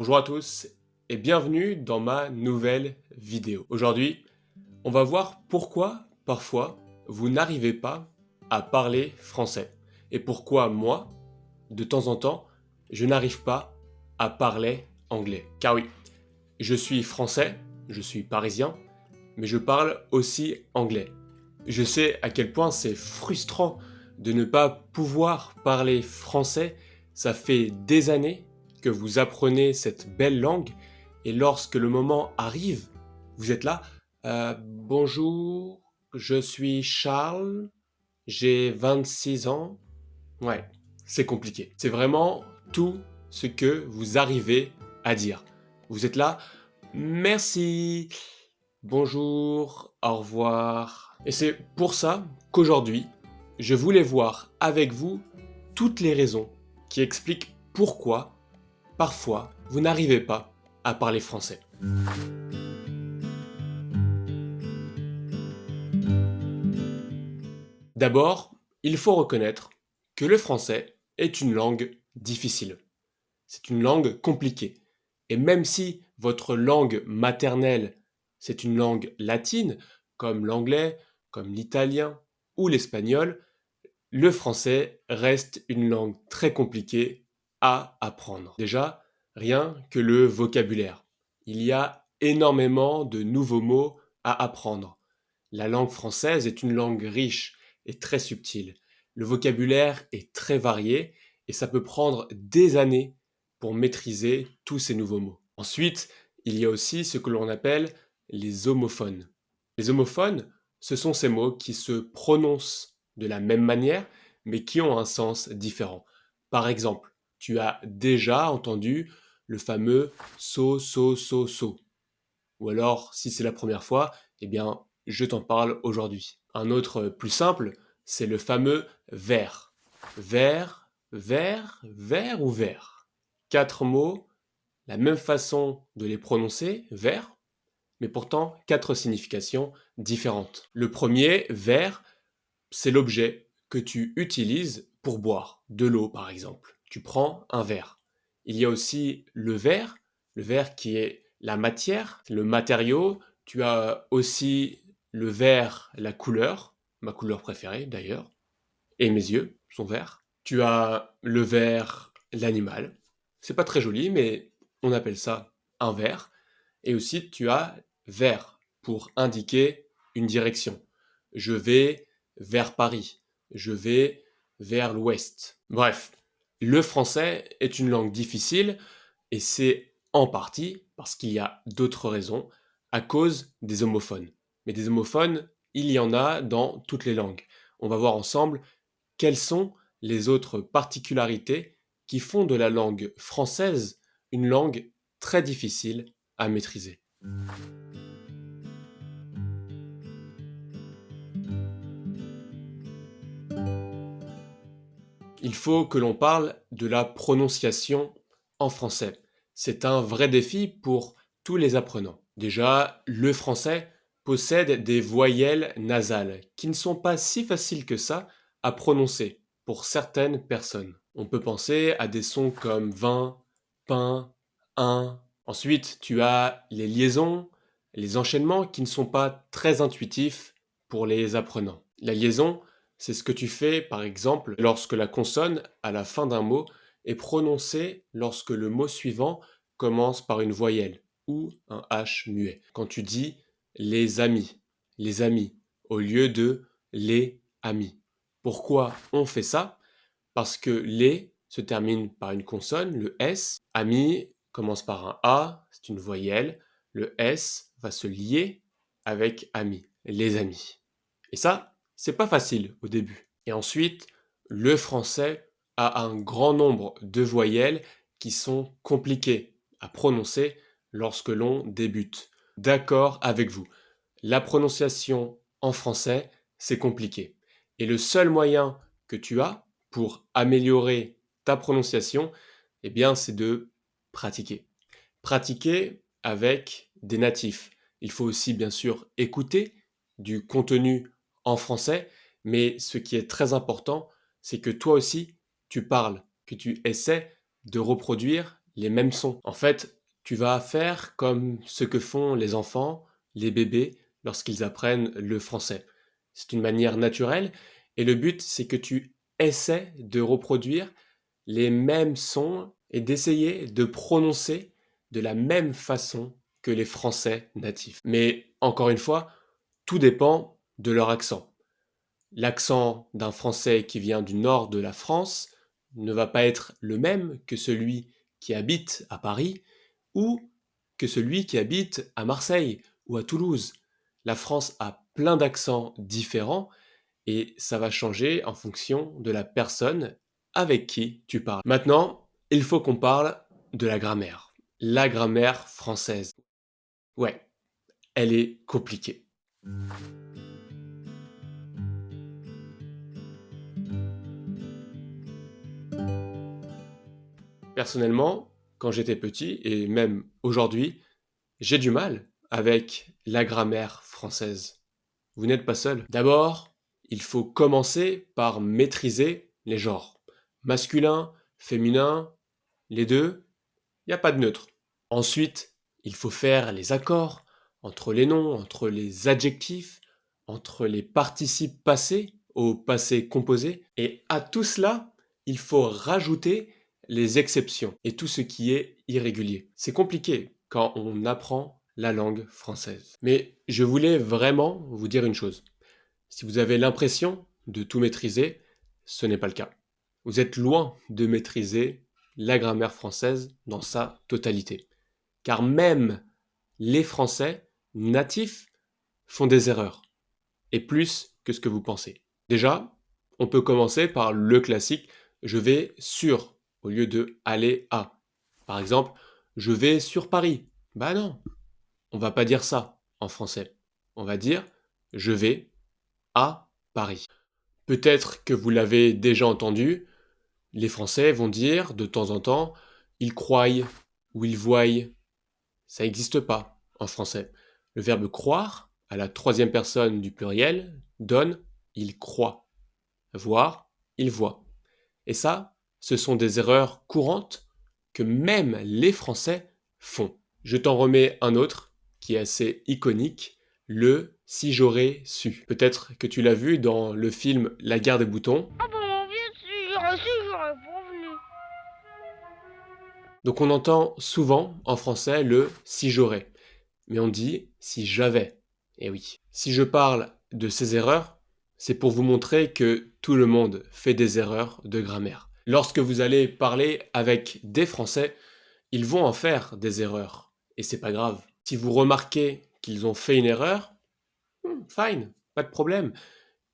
Bonjour à tous et bienvenue dans ma nouvelle vidéo. Aujourd'hui, on va voir pourquoi parfois vous n'arrivez pas à parler français et pourquoi moi, de temps en temps, je n'arrive pas à parler anglais. Car oui, je suis français, je suis parisien, mais je parle aussi anglais. Je sais à quel point c'est frustrant de ne pas pouvoir parler français. Ça fait des années que vous apprenez cette belle langue et lorsque le moment arrive, vous êtes là. Bonjour, je suis Charles, j'ai 26 ans. Ouais, c'est compliqué. C'est vraiment tout ce que vous arrivez à dire. Vous êtes là. Merci. Bonjour, au revoir. Et c'est pour ça qu'aujourd'hui, je voulais voir avec vous toutes les raisons qui expliquent pourquoi, parfois, vous n'arrivez pas à parler français. D'abord, il faut reconnaître que le français est une langue difficile. C'est une langue compliquée. Et même si votre langue maternelle, c'est une langue latine, comme l'anglais, comme l'italien ou l'espagnol, le français reste une langue très compliquée à apprendre. Déjà, rien que le vocabulaire. Il y a énormément de nouveaux mots à apprendre. La langue française est une langue riche et très subtile. Le vocabulaire est très varié et ça peut prendre des années pour maîtriser tous ces nouveaux mots. Ensuite, il y a aussi ce que l'on appelle les homophones. Les homophones, ce sont ces mots qui se prononcent de la même manière, mais qui ont un sens différent. Par exemple, tu as déjà entendu le fameux so. Ou alors, si c'est la première fois, eh bien, je t'en parle aujourd'hui. Un autre plus simple, c'est le fameux vers. Vers ou vert. Quatre mots, la même façon de les prononcer, vers, mais pourtant quatre significations différentes. Le premier, vers, c'est l'objet que tu utilises pour boire, de l'eau par exemple. Tu prends un verre. Il y a aussi le verre qui est la matière, le matériau. Tu as aussi le verre, la couleur, ma couleur préférée d'ailleurs, et mes yeux sont verts. Tu as le verre, l'animal. C'est pas très joli, mais on appelle ça un verre. Et aussi, tu as vers pour indiquer une direction. Je vais vers Paris. Je vais vers l'ouest. Bref, le français est une langue difficile et c'est en partie, parce qu'il y a d'autres raisons, à cause des homophones. Mais des homophones, il y en a dans toutes les langues. On va voir ensemble quelles sont les autres particularités qui font de la langue française une langue très difficile à maîtriser. Il faut que l'on parle de la prononciation en français. C'est un vrai défi pour tous les apprenants. Déjà, le français possède des voyelles nasales qui ne sont pas si faciles que ça à prononcer pour certaines personnes. On peut penser à des sons comme vin, pain, un. Ensuite, tu as les liaisons, les enchaînements qui ne sont pas très intuitifs pour les apprenants. La liaison, c'est ce que tu fais, par exemple, lorsque la consonne à la fin d'un mot est prononcée lorsque le mot suivant commence par une voyelle ou un H muet. Quand tu dis les amis, au lieu de les amis. Pourquoi on fait ça? Parce que les se termine par une consonne, le S. Ami commence par un A, c'est une voyelle. Le S va se lier avec ami, les amis. Et ça, c'est pas facile au début. Et ensuite, le français a un grand nombre de voyelles qui sont compliquées à prononcer lorsque l'on débute. D'accord avec vous. La prononciation en français, c'est compliqué. Et le seul moyen que tu as pour améliorer ta prononciation, eh bien, c'est de pratiquer. Pratiquer avec des natifs. Il faut aussi, bien sûr, écouter du contenu en français, mais ce qui est très important, c'est que toi aussi, tu parles, que tu essaies de reproduire les mêmes sons. En fait, tu vas faire comme ce que font les enfants, les bébés, lorsqu'ils apprennent le français. C'est une manière naturelle et le but, c'est que tu essaies de reproduire les mêmes sons et d'essayer de prononcer de la même façon que les Français natifs. Mais encore une fois, tout dépend de leur accent. L'accent d'un Français qui vient du nord de la France ne va pas être le même que celui qui habite à Paris ou que celui qui habite à Marseille ou à Toulouse. La France a plein d'accents différents et ça va changer en fonction de la personne avec qui tu parles. Maintenant, il faut qu'on parle de la grammaire. La grammaire française. Ouais, elle est compliquée. Personnellement, quand j'étais petit et même aujourd'hui, j'ai du mal avec la grammaire française. Vous n'êtes pas seul. D'abord, il faut commencer par maîtriser les genres. Masculin, féminin, les deux, il n'y a pas de neutre. Ensuite, il faut faire les accords entre les noms, entre les adjectifs, entre les participes passés au passé composé. Et à tout cela, il faut rajouter les exceptions et tout ce qui est irrégulier. C'est compliqué quand on apprend la langue française. Mais je voulais vraiment vous dire une chose. Si vous avez l'impression de tout maîtriser, ce n'est pas le cas. Vous êtes loin de maîtriser la grammaire française dans sa totalité. Car même les Français natifs font des erreurs, et plus que ce que vous pensez. Déjà, on peut commencer par le classique je vais sur au lieu de aller à. Par exemple, je vais sur Paris. Bah non, on va pas dire ça en français. On va dire je vais à Paris. Peut-être que vous l'avez déjà entendu, les Français vont dire de temps en temps ils croient ou ils voient. Ça n'existe pas en français. Le verbe croire, à la troisième personne du pluriel, donne il croit. Voir, il voit. Et ça, ce sont des erreurs courantes que même les Français font. Je t'en remets un autre qui est assez iconique, le si j'aurais su. Peut-être que tu l'as vu dans le film La guerre des boutons. Ah bon, bien sûr, si j'aurais prévenu. Donc on entend souvent en français le si j'aurais, mais on dit si j'avais. Et oui. Si je parle de ces erreurs, c'est pour vous montrer que tout le monde fait des erreurs de grammaire. Lorsque vous allez parler avec des Français, ils vont en faire des erreurs. Et c'est pas grave. Si vous remarquez qu'ils ont fait une erreur, fine, pas de problème.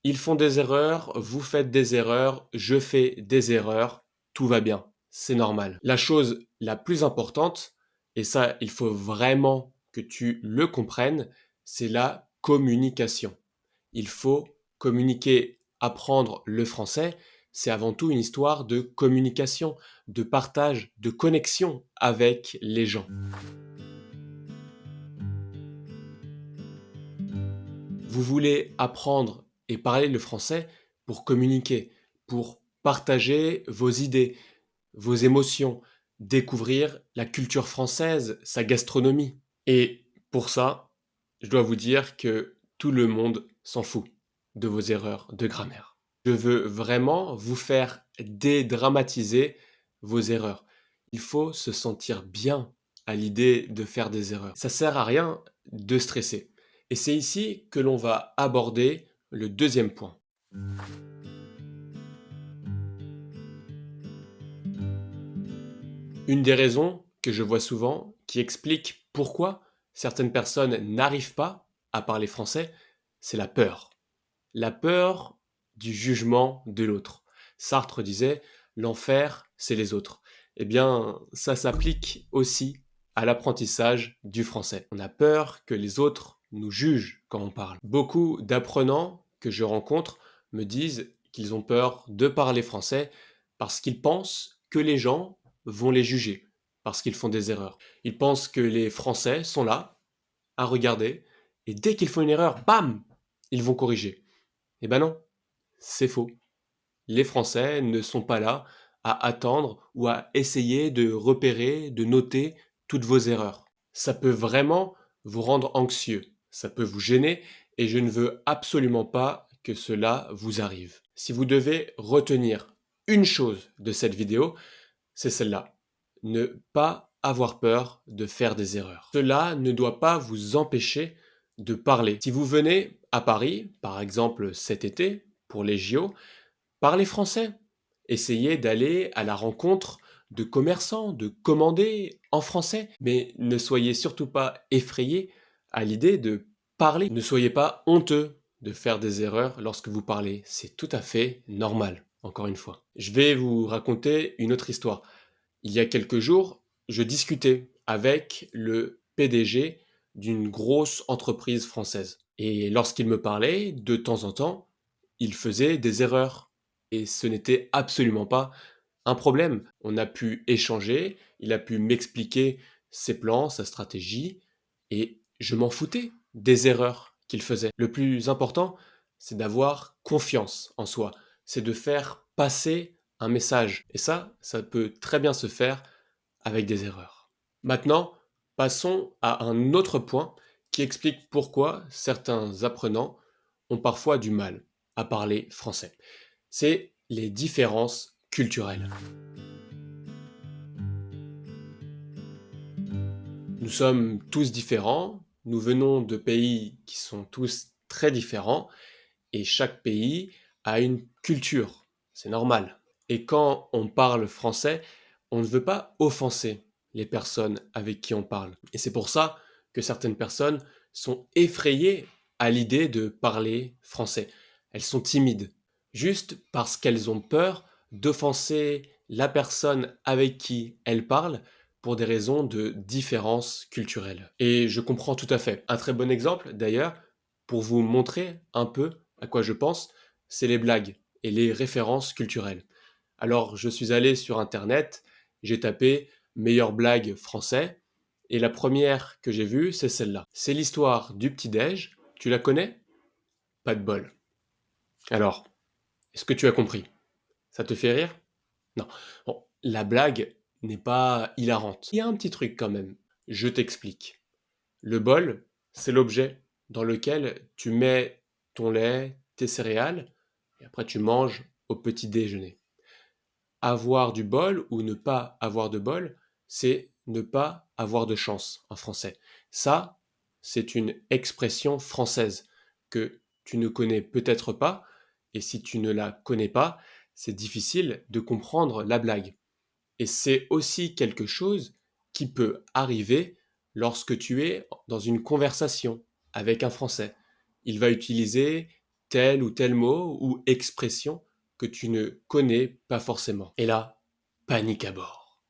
Ils font des erreurs, vous faites des erreurs, je fais des erreurs, tout va bien, c'est normal. La chose la plus importante, et ça il faut vraiment que tu le comprennes, c'est la communication. Il faut communiquer, apprendre le français, c'est avant tout une histoire de communication, de partage, de connexion avec les gens. Vous voulez apprendre et parler le français pour communiquer, pour partager vos idées, vos émotions, découvrir la culture française, sa gastronomie. Et pour ça, je dois vous dire que tout le monde s'en fout de vos erreurs de grammaire. Je veux vraiment vous faire dédramatiser vos erreurs. Il faut se sentir bien à l'idée de faire des erreurs. Ça sert à rien de stresser. Et c'est ici que l'on va aborder le deuxième point. Une des raisons que je vois souvent qui explique pourquoi certaines personnes n'arrivent pas à parler français, c'est la peur. La peur du jugement de l'autre. Sartre disait l'enfer, c'est les autres. Eh bien, ça s'applique aussi à l'apprentissage du français. On a peur que les autres nous jugent quand on parle. Beaucoup d'apprenants que je rencontre me disent qu'ils ont peur de parler français parce qu'ils pensent que les gens vont les juger, parce qu'ils font des erreurs. Ils pensent que les Français sont là à regarder et dès qu'ils font une erreur, bam, ils vont corriger. Eh ben non, c'est faux. Les Français ne sont pas là à attendre ou à essayer de repérer, de noter toutes vos erreurs. Ça peut vraiment vous rendre anxieux, ça peut vous gêner et je ne veux absolument pas que cela vous arrive. Si vous devez retenir une chose de cette vidéo, c'est celle-là. Ne pas avoir peur de faire des erreurs. Cela ne doit pas vous empêcher de parler. Si vous venez à Paris, par exemple cet été, pour les JO, parlez français. Essayez d'aller à la rencontre de commerçants, de commander en français. Mais ne soyez surtout pas effrayés à l'idée de parler. Ne soyez pas honteux de faire des erreurs lorsque vous parlez. C'est tout à fait normal, encore une fois. Je vais vous raconter une autre histoire. Il y a quelques jours, je discutais avec le PDG d'une grosse entreprise française. Et lorsqu'il me parlait, de temps en temps, il faisait des erreurs. Et ce n'était absolument pas un problème. On a pu échanger, il a pu m'expliquer ses plans, sa stratégie, et je m'en foutais des erreurs qu'il faisait. Le plus important, c'est d'avoir confiance en soi, c'est de faire passer un message. Et ça peut très bien se faire avec des erreurs. Maintenant, passons à un autre point qui explique pourquoi certains apprenants ont parfois du mal à parler français. C'est les différences culturelles. Nous sommes tous différents, nous venons de pays qui sont tous très différents, et chaque pays a une culture, c'est normal. Et quand on parle français, on ne veut pas offenser les personnes avec qui on parle. Et c'est pour ça que certaines personnes sont effrayées à l'idée de parler français. Elles sont timides, juste parce qu'elles ont peur d'offenser la personne avec qui elles parlent pour des raisons de différence culturelle. Et je comprends tout à fait. Un très bon exemple, d'ailleurs, pour vous montrer un peu à quoi je pense, c'est les blagues et les références culturelles. Alors, je suis allé sur Internet, j'ai tapé meilleures blagues français, et la première que j'ai vue, c'est celle-là. C'est l'histoire du petit-déj. Tu la connais? Pas de bol. Alors, est-ce que tu as compris? Ça te fait rire? Non. Bon, la blague n'est pas hilarante. Il y a un petit truc quand même. Je t'explique. Le bol, c'est l'objet dans lequel tu mets ton lait, tes céréales, et après tu manges au petit déjeuner. Avoir du bol ou ne pas avoir de bol, c'est ne pas avoir de chance en français. Ça, c'est une expression française que tu ne connais peut-être pas, et si tu ne la connais pas, c'est difficile de comprendre la blague. Et c'est aussi quelque chose qui peut arriver lorsque tu es dans une conversation avec un Français. Il va utiliser tel ou tel mot ou expression que tu ne connais pas forcément. Et là, panique à bord.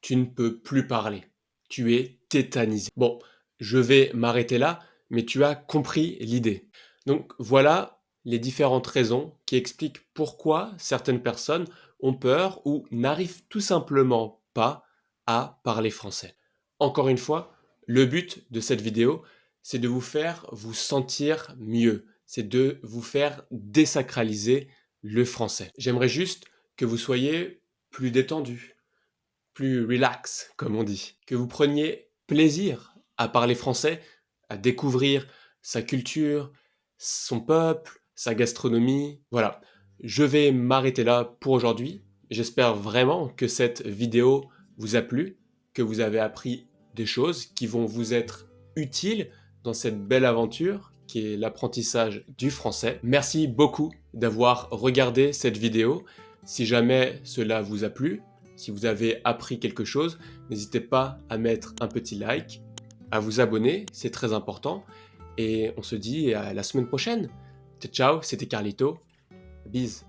Tu ne peux plus parler. Tu es tétanisé. Bon, je vais m'arrêter là, mais tu as compris l'idée. Donc voilà les différentes raisons qui expliquent pourquoi certaines personnes ont peur ou n'arrivent tout simplement pas à parler français. Encore une fois, le but de cette vidéo, c'est de vous faire vous sentir mieux, c'est de vous faire désacraliser le français. J'aimerais juste que vous soyez plus détendu, plus relax, comme on dit, que vous preniez plaisir à parler français, à découvrir sa culture, son peuple, sa gastronomie. Voilà, je vais m'arrêter là pour aujourd'hui. J'espère vraiment que cette vidéo vous a plu, que vous avez appris des choses qui vont vous être utiles dans cette belle aventure qui est l'apprentissage du français. Merci beaucoup d'avoir regardé cette vidéo. Si jamais cela vous a plu, si vous avez appris quelque chose, n'hésitez pas à mettre un petit like, à vous abonner, c'est très important. Et on se dit à la semaine prochaine. Ciao, ciao, c'était Carlito. Bise.